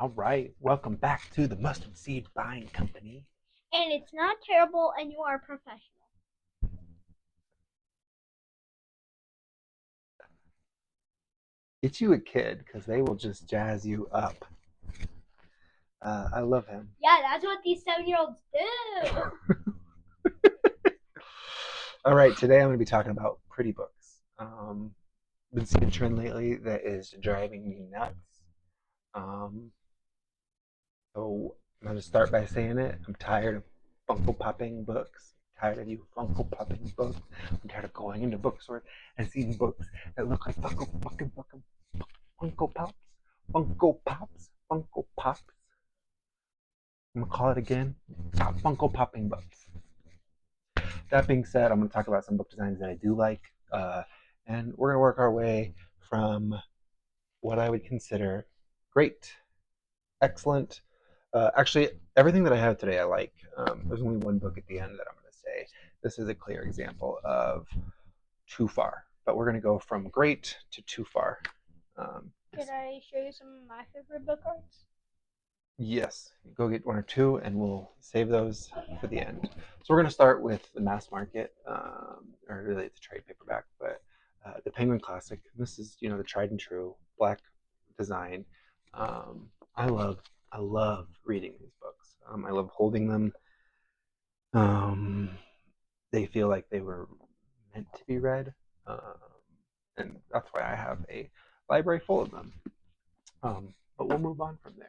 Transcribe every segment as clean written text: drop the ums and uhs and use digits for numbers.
All right, welcome back to the Mustard Seed Buying Company. And it's not terrible, and you are professional. Get you a kid because they will just jazz you up. I love him. Yeah, that's what these 7-year-olds do. All right, today I'm going to be talking about pretty books. Been seeing a trend lately that is driving me nuts. Um, so I'm going to start by saying it. I'm tired of Funko-Popping books. I'm tired of you Funko-Popping books. I'm tired of going into bookstores and seeing books that look like Funko Pops. Funko Pops. Funko Pops. I'm gonna call it again. Stop Funko Popping books. That being said, I'm gonna talk about some book designs that I do like, and we're gonna work our way from what I would consider great, excellent. Actually, everything that I have today I like. There's only one book at the end that I'm gonna say this is a clear example of too far, but we're gonna go from great to too far. Um, Can I show you some of my favorite book arts? Yes, go get one or two, and we'll save those for the end. So we're going to start with the mass market, or really it's a trade paperback, but the Penguin Classic. This is the tried and true black design. Um, I love I love reading these books. I love holding them. Um, they feel like they were meant to be read, um, and that's why I have a library full of them. But we'll move on from there.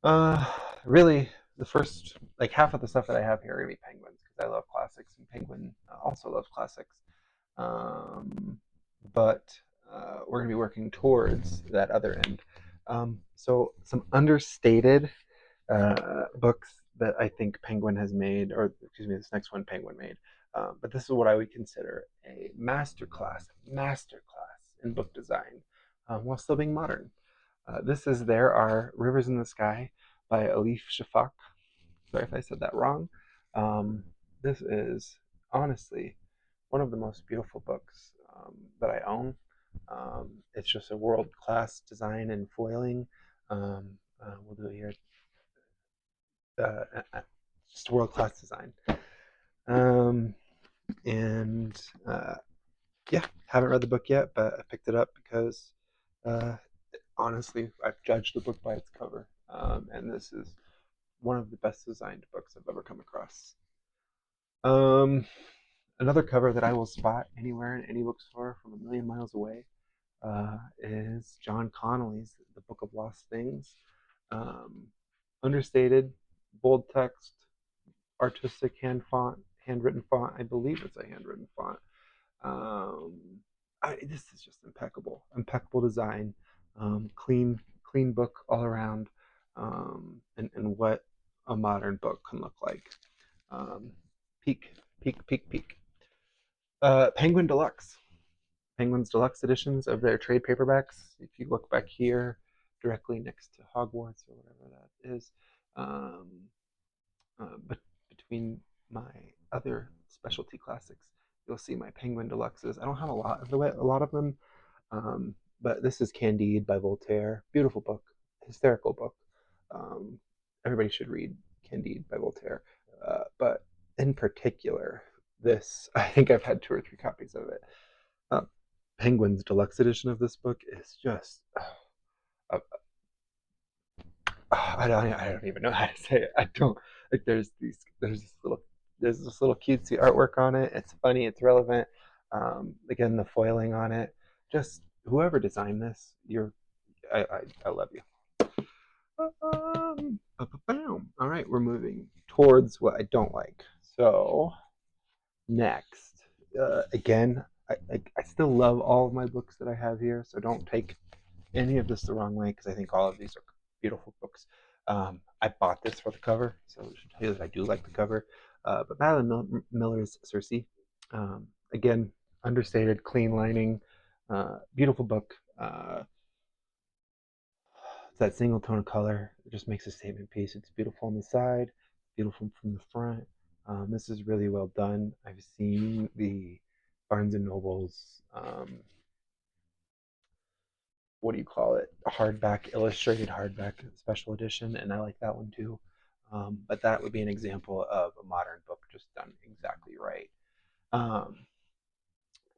Uh, really, the first like half of the stuff that I have here are gonna be penguins because I love classics, and Penguin also loves classics. Um, but we're gonna be working towards that other end. So some understated books that I think Penguin has made, or excuse me, this next one Penguin made. But this is what I would consider a masterclass in book design, while still being modern. This is There Are Rivers in the Sky by Alif Shafak. Sorry if I said that wrong. Um, this is honestly one of the most beautiful books that I own. It's just a world class design and foiling. We'll do it here. Uh, just world class design. Um, and Yeah, haven't read the book yet, but I picked it up because uh, honestly, I've judged the book by its cover, and this is one of the best designed books I've ever come across. Um, Another cover that I will spot anywhere in any bookstore from a million miles away is John Connolly's The Book of Lost Things. Um, Understated, bold text, artistic handwritten font. I believe it's a handwritten font. Um, this is just impeccable design, clean book all around, and what a modern book can look like. Um, peak, peak. Penguin Deluxe, Penguin's deluxe editions of their trade paperbacks. If you look back here, directly next to Hogwarts or whatever that is, um, but between my other specialty classics, you'll see my Penguin Deluxes. I don't have a lot of them, but this is Candide by Voltaire. Beautiful book, hysterical book. Um, Everybody should read Candide by Voltaire. But in particular, this I think I've had two or three copies of it. Uh, Penguin's deluxe edition of this book is just uh, I don't even know how to say it. I don't like. There's this little cutesy artwork on it. It's funny. It's relevant. Again, the foiling on it. Just whoever designed this, I love you. All right, we're moving towards what I don't like. So next, again, I still love all of my books that I have here. So don't take any of this the wrong way because I think all of these are beautiful books. I bought this for the cover, so I should tell you that I do like the cover. But Madeline Miller's Circe, again, understated, clean lining, beautiful book. It's that single tone of color. It just makes a statement piece. It's beautiful on the side, beautiful from the front. This is really well done. I've seen the Barnes and Nobles what do you call it, hardback, illustrated hardback special edition, and I like that one too. But that would be an example of a modern book just done exactly right. Um,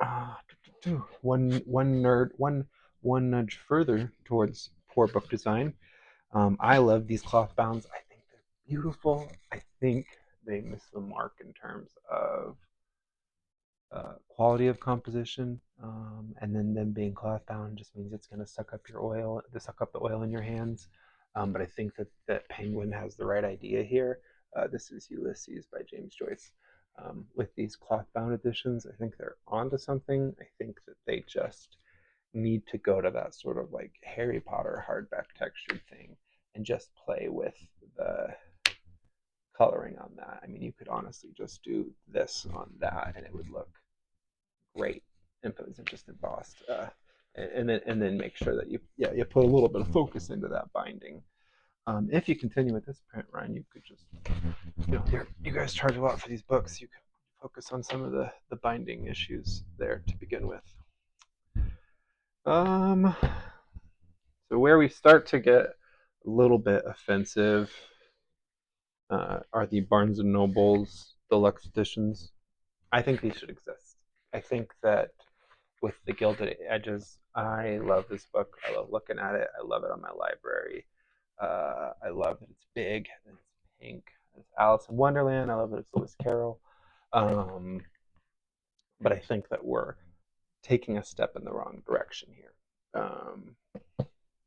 Ah, one nudge further towards poor book design. I love these cloth bounds. I think they're beautiful. I think they miss the mark in terms of quality of composition, and then them being cloth bound just means it's going to suck up your oil, to suck up the oil in your hands. But I think that Penguin has the right idea here. This is Ulysses by James Joyce. With these cloth bound editions, I think they're onto something. I think that they just need to go to that sort of like Harry Potter hardback textured thing and just play with the coloring on that. I mean, you could honestly just do this on that and it would look great if it was just embossed. And then make sure that you put a little bit of focus into that binding. If you continue with this print, Ryan, you could just you guys charge a lot for these books. You could focus on some of the binding issues there to begin with. Um, so where we start to get a little bit offensive are the Barnes and Nobles deluxe editions. I think these should exist. I think that with the Gilded Edges, I love this book. I love looking at it. I love it on my library. I love that it's big and it's pink. It's Alice in Wonderland. I love that it's Lewis Carroll. Um, but I think that we're taking a step in the wrong direction here.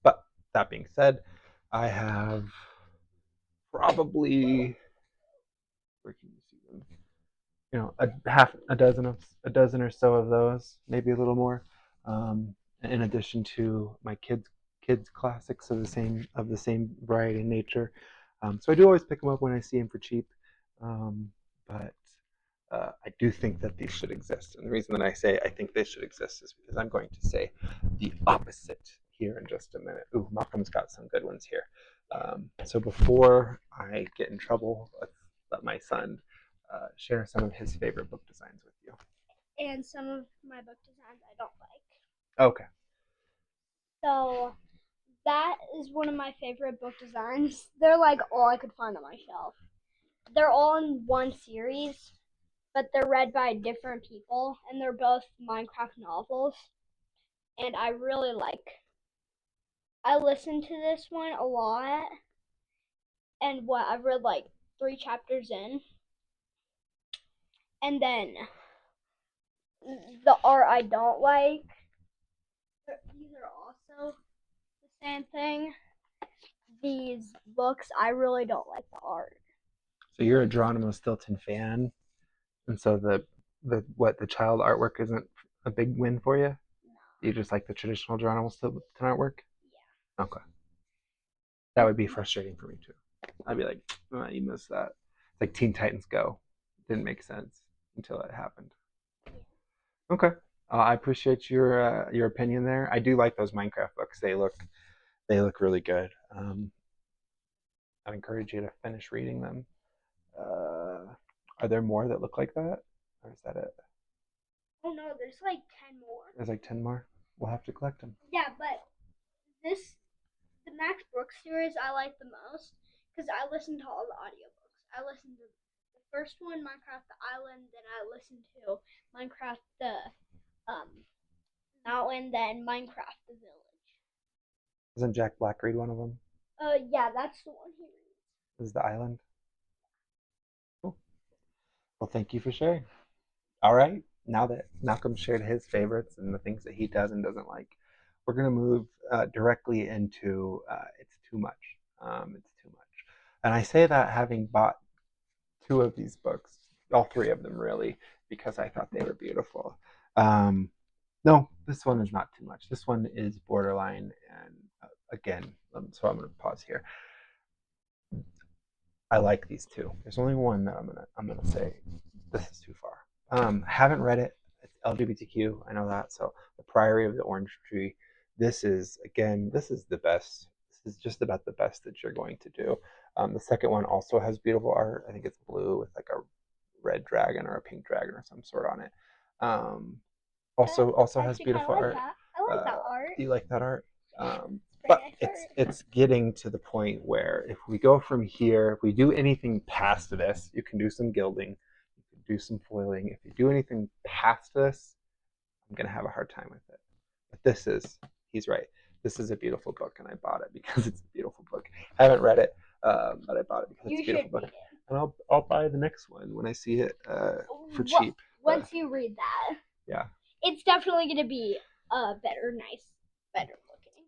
But that being said, I have probably, where can you see them? A dozen or so of those, maybe a little more. In addition to my kids classics of the same variety and nature. So I do always pick them up when I see them for cheap. But I do think that these should exist. And the reason that I say I think they should exist is because I'm going to say the opposite here in just a minute. Ooh, Malcolm's got some good ones here. So before I get in trouble, let's let my son share some of his favorite book designs with you. And some of my book designs I don't like. Okay. So that is one of my favorite book designs. They're like all I could find on my shelf. They're all in one series, but they're read by different people, and they're both Minecraft novels. And I really like. I listened to this one a lot, and what I've read like 3 chapters in, and then the art I don't like. These are also the same thing. These books I really don't like the art. So you're a Geronimo Stilton fan, and so the child artwork isn't a big win for you. No. You just like the traditional Geronimo Stilton artwork. Yeah. Okay. That would be frustrating for me too. I'd be like, oh, you missed that. It's like Teen Titans Go. It didn't make sense until it happened. Okay. I appreciate your opinion there. I do like those Minecraft books. They look really good. I encourage you to finish reading them. Are there more that look like that, or is that it? Oh no, there's like 10 more. There's like 10 more. We'll have to collect them. Yeah, but this the Max Brooks series I like the most because I listened to all the audiobooks. I listened to the first one, Minecraft the Island, then I listened to Minecraft the um mountain, then Minecraft the village. Doesn't Jack Black read one of them? Yeah, that's the one he reads. This is the island. Cool. Well, thank you for sharing. All right. Now that Malcolm shared his favorites and the things that he does and doesn't like, we're going to move directly into it's too much. It's too much. And I say that having bought two of these books, all three of them really, because I thought they were beautiful. Um, no, this one is not too much. This one is borderline. And again, so I'm going to pause here. I like these two. There's only one that I'm gonna say this is too far. Haven't read it. It's LGBTQ. I know that. So the Priory of the Orange Tree. This is the best. This is just about the best that you're going to do. The second one also has beautiful art. I think it's blue with like a red dragon or a pink dragon or some sort on it. Um, also has Actually, kind beautiful of like art. that. I like that art. Do you like that art? But Pretty nice it's getting to the point where if we go from here, if we do anything past this, you can do some gilding, you can do some foiling. If you do anything past this, I'm gonna have a hard time with it. But he's right. This is a beautiful book, and I bought it because it's a beautiful book. I haven't read it, but I bought it because it's You a beautiful should book. read it. And I'll buy the next one when I see it for cheap. Once you read that, Yeah. it's definitely gonna be better looking.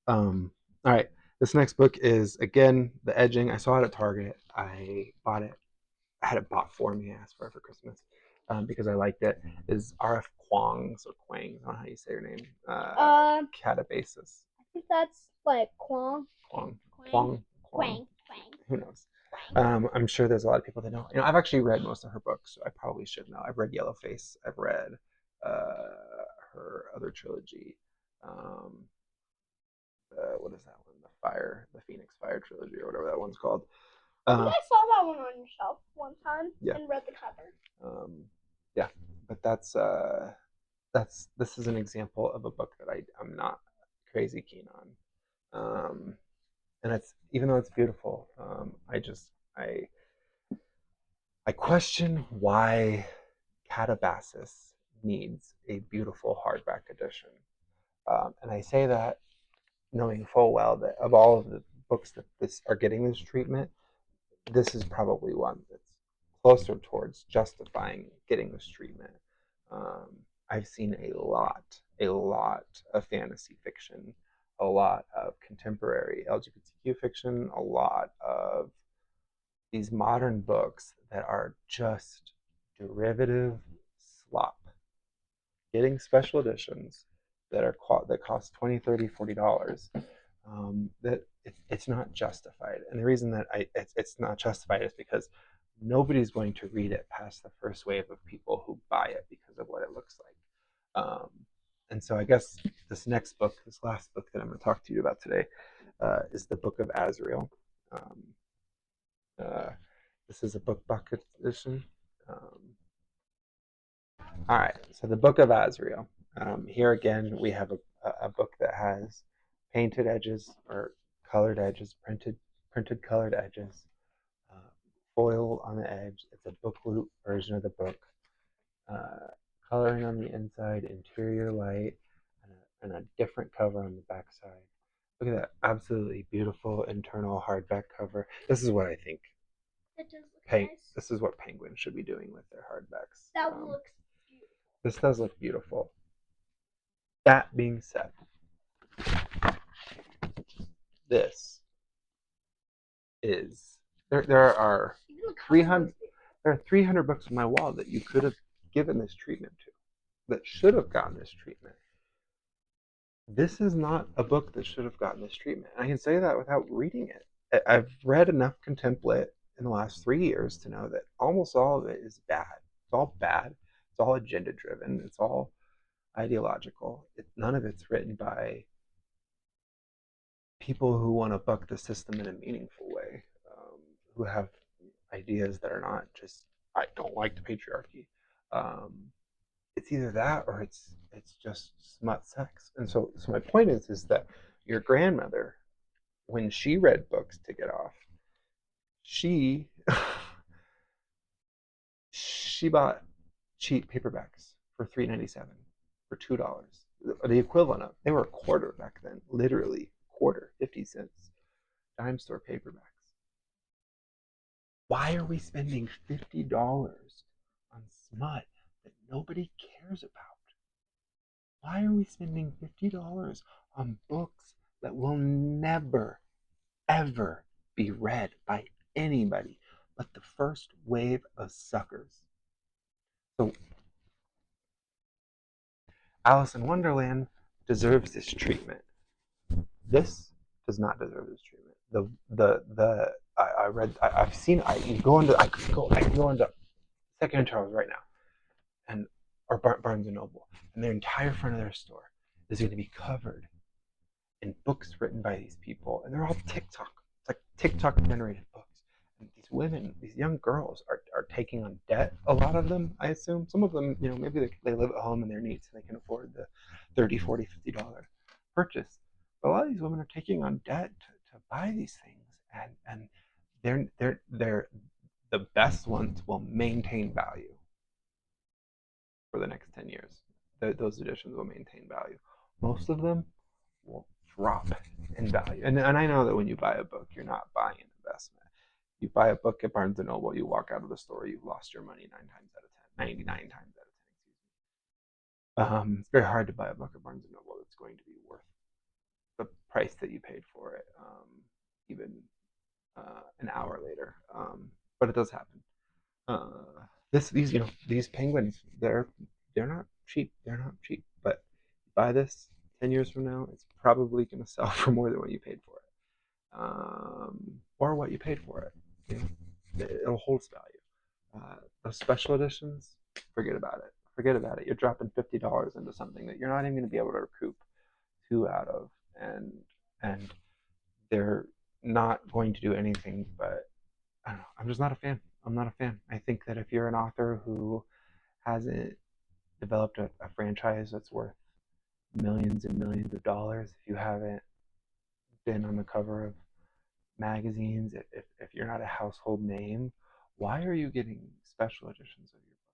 All right. This next book is again The Edging. I saw it at Target. I bought it. I had it bought for me. I asked for it for Christmas because I liked it. Is R.F. Kuang's or Quang? I don't know how you say your name. Catabasis. I think that's like Kwang. Quang. Quang. Quang. Quang. Quang. Who knows? Quang. I'm sure there's a lot of people that know. I've actually read most of her books, so I probably should know. I've read Yellowface. I've read her other trilogy. Um, what is that one? The Phoenix Fire trilogy, or whatever that one's called. I think I saw that one on your shelf one time and read the cover. Yeah, but this is an example of a book that I'm not crazy keen on. And it's even though it's beautiful, I question why Catabasis needs a beautiful hardback edition. And I say that knowing full well that of all of the books that this are getting this treatment, this is probably one that's closer towards justifying getting this treatment. I've seen a lot of fantasy fiction, a lot of contemporary LGBTQ fiction, a lot of these modern books that are just derivative slop. Getting special editions that cost 20, 30, $40, that it's not justified. And the reason that it's not justified is because nobody's going to read it past the first wave of people who buy it because of what it looks like. And so I guess this last book that I'm going to talk to you about today, is the Book of Azrael. Um, uh, this is a book bucket edition. All right, so the Book of Azrael. Here again, we have a book that has painted edges or colored edges, printed colored edges, uh, foil on the edge. It's a booklet version of the book. Uh, Coloring on the inside, interior light, and a different cover on the back side. Look at that absolutely beautiful internal hardback cover. This is what I think. It does look nice. This is what Penguin should be doing with their hardbacks. That looks beautiful. This does look beautiful. That being said, this is there are 300 books on my wall that you could have given this treatment to, that should have gotten this treatment. This is not a book that should have gotten this treatment. And I can say that without reading it. I've read enough contemplit in the last 3 years to know that almost all of it is bad. It's all bad. It's all agenda driven. It's all ideological. None of it's written by people who want to buck the system in a meaningful way, who have ideas that are not just I don't like the patriarchy. It's either that or it's just smut sex. And so my point is that your grandmother, when she read books to get off, she she bought cheap paperbacks for $3.97, for $2, the equivalent of they were a quarter back then, literally quarter, 50 cents, dime store paperbacks. Why are we spending $50 on smut that nobody cares about? Why are we spending $50 on books that will never, ever be read by anybody but the first wave of suckers? So, Alice in Wonderland deserves this treatment. This does not deserve this treatment. I've seen. You go into. I can go into Second and Charles right now, and or Barnes and Noble, and their entire front of their store is going to be covered in books written by these people, and they're all TikTok. It's like TikTok generated books. And these women, these young girls, are taking on debt. A lot of them, I assume. Some of them, maybe they live at home and they're neat, so they can afford the $30, $40, $50 purchase. But a lot of these women are taking on debt to buy these things, and they're the best ones will maintain value for the next 10 years. Those editions will maintain value. Most of them will drop in value. And I know that when you buy a book, you're not buying an investment. You buy a book at Barnes and Noble, you walk out of the store, you've lost your money 9 times out of 10, 99 times out of 10. It's very hard to buy a book at Barnes and Noble that's going to be worth the price that you paid for it, even an hour later. But it does happen. These penguins, they're not cheap. They're not cheap. But buy this 10 years from now, it's probably going to sell for more than what you paid for it, or what you paid for it. You know, it'll hold its value. Those special editions, forget about it. Forget about it. You're dropping $50 into something that you're not even going to be able to recoup two out of, and they're not going to do anything but I don't know. I'm just not a fan. I'm not a fan. I think that if you're an author who hasn't developed a franchise that's worth millions and millions of dollars, if you haven't been on the cover of magazines, if you're not a household name, why are you getting special editions of your book?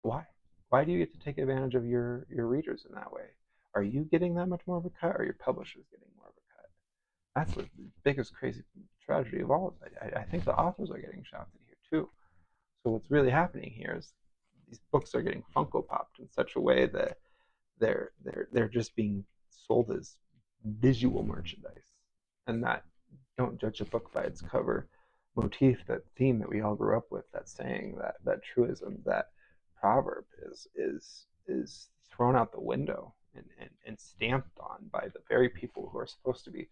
Why? Why do you get to take advantage of your readers in that way? Are you getting that much more of a cut, or your publisher's getting more of a cut? That's the biggest crazy tragedy of all. I think the authors are getting shafted here too. So what's really happening here is these books are getting Funko popped in such a way that they're just being sold as visual merchandise, and that don't judge a book by its cover motif, that theme that we all grew up with, that saying, that truism, that proverb is thrown out the window and stamped on by the very people who are supposed to be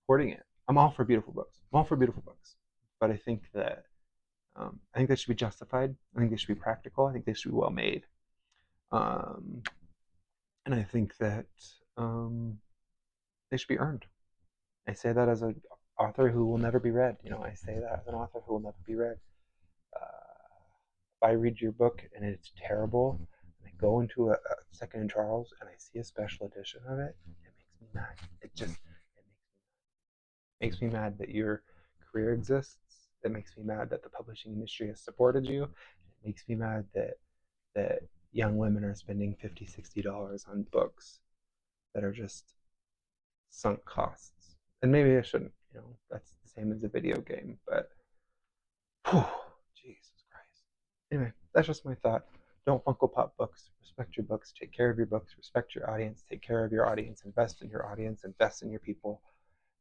supporting it. I'm all for beautiful books. I'm all for beautiful books, but I think they should be justified. I think they should be practical. I think they should be well made. Um, and I think that they should be earned. I say that as an author who will never be read. I say that as an author who will never be read. If I read your book and it's terrible, and I go into a Second and Charles and I see a special edition of it, it makes me mad. It makes me mad that your career exists. It makes me mad that the publishing industry has supported you. It makes me mad that young women are spending $50, $60 on books that are just sunk costs. And maybe I shouldn't, that's the same as a video game, but whew, Jesus Christ. Anyway, that's just my thought. Don't Funko Pop books. Respect your books. Take care of your books. Respect your audience. Take care of your audience. Invest in your audience. Invest in your people.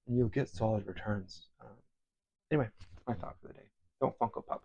And you'll get solid returns. Anyway, my thought for the day. Don't Funko Pop.